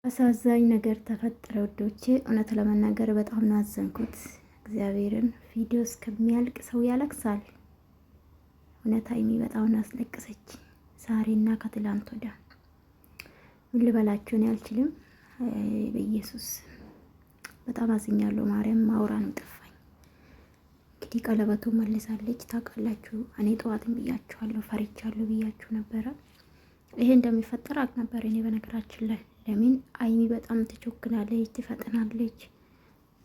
አሳዛኝ ነገር ተፈጠረ ውዶቼ። እውነት ለመናገር በጣም ነው አዘንኩት። እግዚአብሔርን ቪዲዮ እስከሚያልቅ ሰው ያለቅሳል። እውነት ሀይሚ በጣም ነው አስለቀሰች። ዛሬና ከትላንት ወዲያ ምን ልበላችሁ ነው አልችልም። በኢየሱስ በጣም አዝኛለሁ። ማርያም ማውራ ነው ጠፋኝ። እንግዲህ ቀለበቱ መልሳለች ታውቃላችሁ። እኔ ጠዋትም ብያችኋለሁ፣ ፈሪቻለሁ ብያችሁ ነበረ። ይሄ እንደሚፈጠር አቅ ነበር እኔ በነገራችን ላይ። ለምን ሀይሚ በጣም ትቾክናለች፣ ትፈጥናለች።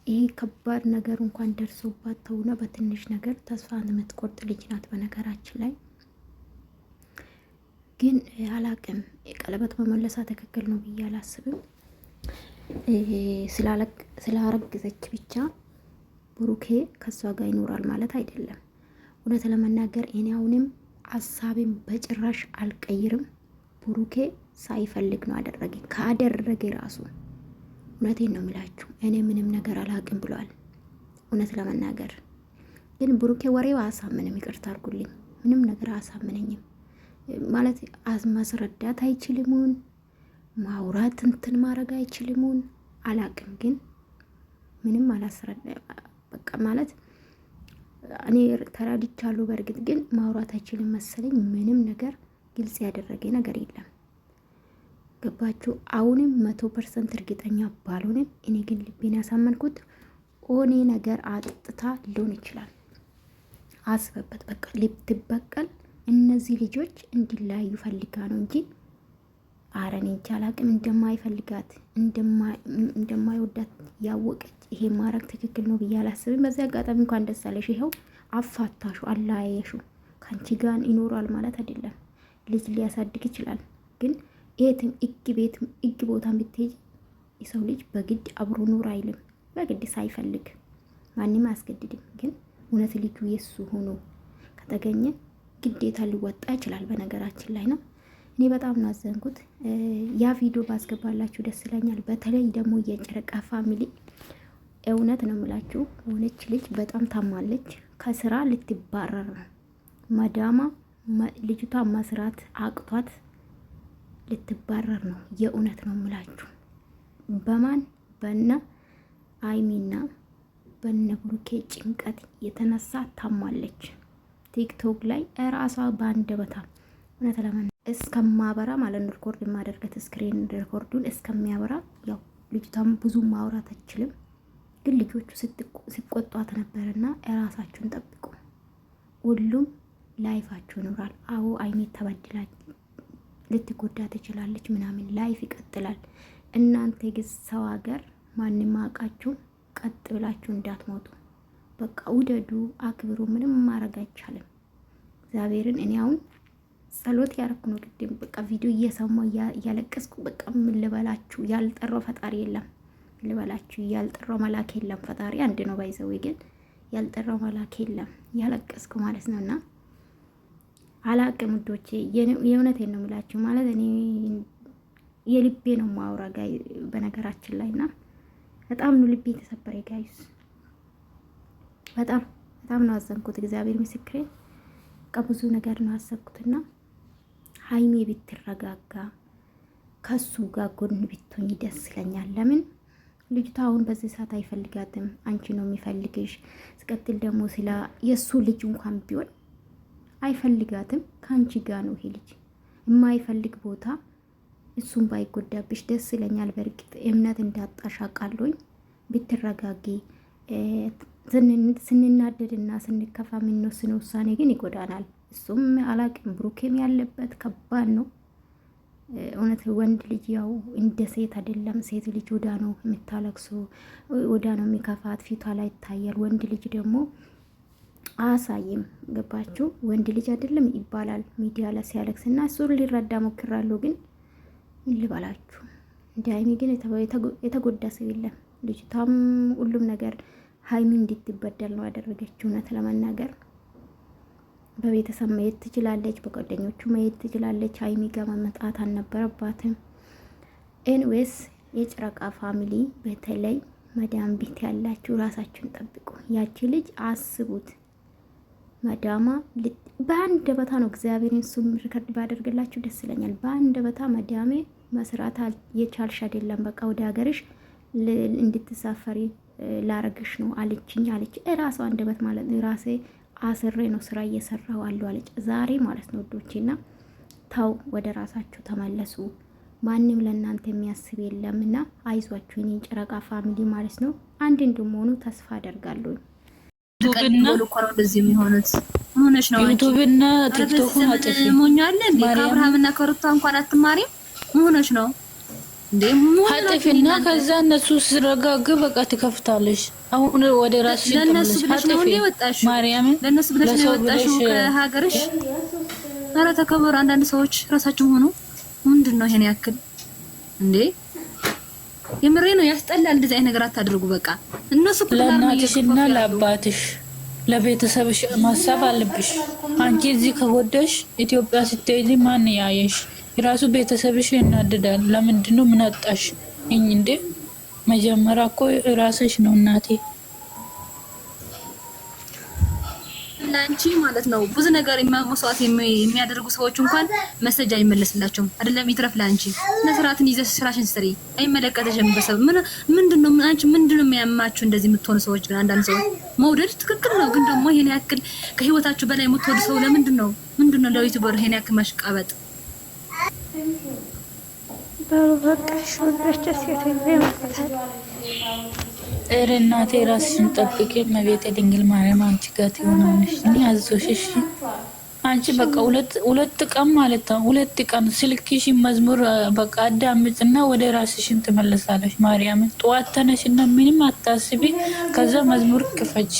ይሄ ከባድ ነገር እንኳን ደርሶባት ተውና በትንሽ ነገር ተስፋ የምትቆርጥ ልጅ ናት። በነገራችን ላይ ግን አላቅም፣ ቀለበት መመለሳ ትክክል ነው ብዬ አላስብም። ስላረገዘች ብቻ ብሩኬ ከሷ ጋር ይኖራል ማለት አይደለም። እውነት ለመናገር እኔ አሁንም ሀሳቤን በጭራሽ አልቀይርም። ብሩኬ ሳይፈልግ ነው አደረገ። ካደረገ ራሱ እውነቴን ነው የሚላችሁ እኔ ምንም ነገር አላቅም ብሏል። እውነት ለመናገር ግን ብሩኬ ወሬው አያሳምንም። ይቅርታ አድርጉልኝ፣ ምንም ነገር አያሳምነኝም። ማለት ማስረዳት አይችልሙን፣ ማውራት እንትን ማድረግ አይችልሙን፣ አላቅም። ግን ምንም አላስረዳ በቃ ማለት እኔ ተራድቻለሁ። በእርግጥ ግን ማውራት አይችልም መሰለኝ። ምንም ነገር ግልጽ ያደረገ ነገር የለም። ገባችሁ? አሁንም 100% እርግጠኛ ባልሆንም እኔ ግን ልቤን ያሳመንኩት ኦኔ ነገር አጥጥታ ሊሆን ይችላል። አስበበት። በቃ ልትበቀል እነዚህ ልጆች እንዲለያዩ ፈልጋ ነው እንጂ አረኔ አላቅም። እንደማይፈልጋት እንደማይወዳት ያወቀች ይሄ ማድረግ ትክክል ነው ብዬ አላስብም። በዚህ አጋጣሚ እንኳን ደስ አለሽ። ይኸው አፋታሹ፣ አላያየሹ። ከአንቺ ጋር ይኖራል ማለት አይደለም። ልጅ ሊያሳድግ ይችላል። ግን የትም ቤትም ቦታም ብትሄጂ የሰው ልጅ በግድ አብሮ ኑር አይልም። በግድ ሳይፈልግ ማንም አያስገድድም። ግን እውነት ልጁ የሱ ሆኖ ከተገኘ ግዴታ ሊወጣ ይችላል። በነገራችን ላይ ነው። እኔ በጣም ናዘንኩት። ያ ቪዲዮ ባስገባላችሁ ደስ ይለኛል። በተለይ ደግሞ የጨረቃ ፋሚሊ እውነት ነው የምላችሁ፣ የሆነች ልጅ በጣም ታማለች። ከስራ ልትባረር ነው። መዳማ ልጅቷ መስራት አቅቷት ልትባረር ነው። የእውነት ነው የምላችሁ። በማን በነ ሀይሚና በነ ብሩኬ ጭንቀት የተነሳ ታማለች። ቲክቶክ ላይ ራሷ በአንደበታ እውነት ለማን እስከማበራ ማለት ነው ሪኮርድ የማደርገት ስክሪን ሪኮርዱን እስከሚያበራ። ያው ልጅቷም ብዙ ማውራት አትችልም፣ ግን ልጆቹ ሲቆጧት ነበርና ራሳችሁን ጠብቁ። ሁሉም ላይፋችሁ ይኖራል። አዎ ሀይሚ ተበድላል፣ ልትጎዳ ትችላለች ምናምን፣ ላይፍ ይቀጥላል። እናንተ ግን ሰው ሀገር ማንም አውቃችሁ ቀጥ ብላችሁ እንዳትሞቱ። በቃ ውደዱ፣ አክብሩ። ምንም ማድረግ አይቻልም። እግዚአብሔርን እኔ አሁን ጸሎት ያረኩ ነው ቅድም። በቃ ቪዲዮ እየሰማሁ እያለቀስኩ በቃ ምን ልበላችሁ፣ ያልጠራው ፈጣሪ የለም። ልበላችሁ ያልጠራው መላክ የለም። ፈጣሪ አንድ ነው ባይዘው፣ ግን ያልጠራው መላክ የለም። ያለቀስኩ ማለት ነውና አላቅም ውዶቼ፣ የእውነቴን ነው የምላችሁ። ማለት እኔ የልቤ ነው ማውራ ጋይ በነገራችን ላይና በጣም ነው ልቤ የተሰበረ ጋይስ። በጣም ነው አዘንኩት። እግዚአብሔር ምስክሬ። ከብዙ ነገር ነው አሰብኩትና ሀይሜ ብትረጋጋ ከሱ ጋር ጎን ብትሆኝ ደስ ይለኛል። ለምን ልጅቷ አሁን በዚህ ሰዓት አይፈልጋትም፣ አንቺ ነው የሚፈልግሽ። ስቀጥል ደግሞ ስለ የሱ ልጅ እንኳን ቢሆን አይፈልጋትም። ከአንቺ ጋር ነው ይሄ ልጅ የማይፈልግ ቦታ። እሱም ባይጎዳብሽ ደስ ይለኛል። በእርግጥ እምነት እንዳጣሽ አውቃለሁኝ። ብትረጋጊ። ስንናደድና ስንከፋ የምንወስነው ውሳኔ ግን ይጎዳናል። እሱም አላቅም። ብሩኬም ያለበት ከባድ ነው እውነት። ወንድ ልጅ ያው እንደ ሴት አይደለም። ሴት ልጅ ወዳ ነው የምታለቅሱ፣ ወዳ ነው የሚከፋት፣ ፊቷ ላይ ይታያል። ወንድ ልጅ ደግሞ አሳይም። ገባችሁ? ወንድ ልጅ አይደለም ይባላል ሚዲያ ላይ ሲያለቅስ እና እሱን ሊረዳ ሞክራለሁ። ግን ምን ልባላችሁ፣ እንደ ሀይሚ ግን የተጎዳ ሰው የለም። ልጅቷም ሁሉም ነገር ሀይሚ እንድትበደል ነው ያደረገችው። እውነት ለመናገር በቤተሰብ መሄድ ትችላለች፣ በጓደኞቹ መሄድ ትችላለች። ሀይሚ ጋር መመጣት አልነበረባትም። ኤንዌስ የጨረቃ ፋሚሊ በተለይ መዳም ቤት ያላችሁ ራሳችሁን ጠብቁ። ያቺ ልጅ አስቡት፣ መዳማ በአንድ በታ ነው። እግዚአብሔርን እሱም ሪከርድ ባደርግላችሁ ደስ ይለኛል። በአንድ በታ መዳሜ መስራት የቻልሽ አይደለም። በቃ ወደ ሀገርሽ እንድትሳፈሪ ላረግሽ ነው አለችኝ አለች። እራሷ አንደበት ማለት ነው። ራሴ አስሬ ነው ስራ እየሰራሁ አሉ አለች ዛሬ ማለት ነው ወዶቼና ታው ወደ ራሳችሁ ተመለሱ። ማንም ለእናንተ የሚያስብ የለም እና አይዟችሁ የኔ ጨረቃ ፋሚሊ ማለት ነው። አንድ እንደሆኑ ተስፋ አደርጋለሁ። ዩቱብና ቲክቶክን አጥፊ ሞኛለን። ከአብርሃምና ከሩታ እንኳን አትማሪም መሆነች ነው እንዴ? አጥፊና ከዛ እነሱ ሲረጋጉ በቃ ትከፍታለሽ። አሁን ወደ ራስሽ ለነሱ ብለሽ ነው እንዴ ወጣሽ? ማርያምን ለነሱ ብለሽ ነው ወጣሽው ከሀገርሽ? ኧረ ተከበሩ። አንዳንድ ሰዎች ራሳቸው ሆኖ ምንድነው ይሄን ያክል እንዴ? የምሬ ነው ያስጠላል። እንደዚህ አይነት ነገር አታድርጉ። በቃ እነሱ ለእናትሽና ለአባትሽ ለቤተሰብሽ ማሰብ አለብሽ። አንቺ እዚህ ከጎዳሽ ኢትዮጵያ ስትሄጂ ማን ያየሽ? የራሱ ቤተሰብሽ ይናደዳል። ለምንድነው ምን አጣሽ እንዴ? መጀመሪያ እኮ ራስሽ ነው እናቴ። ላንቺ ማለት ነው ብዙ ነገር መስዋዕት የሚያደርጉ ሰዎች እንኳን መሰጃ አይመለስላቸውም። አይደለም ይትረፍ ላንቺ ነስራትን ይዘሽ ስራሽን ስሪ። አይመለከተሽም። በሰብ ምንድነው አንቺ ምንድነው የሚያማችሁ እንደዚህ የምትሆኑ ሰዎች? ግን አንዳንድ ሰዎች መውደድ ትክክል ነው፣ ግን ደግሞ ይሄን ያክል ከህይወታችሁ በላይ የምትወዱ ሰው ለምንድነው ለዩቲዩበር ይሄን ያክል ማሽቃበጥ? በቃሽ ወደች ሴት ይመጣታል። እረ እናቴ ራስሽን ጠብቂ። መቤት ድንግል ማርያም አንቺ ጋር ትሆናለሽ። እኔ አዞሽሽ አንቺ በቃ ሁለት ቀን ማለት ነው። ሁለት ቀን ስልክሽ መዝሙር በቃ አዳምጭና ወደ ራስሽን ትመለሳለሽ። ማርያም ጠዋት ተነሽና ምንም አታስቢ። ከዛ መዝሙር ክፈች።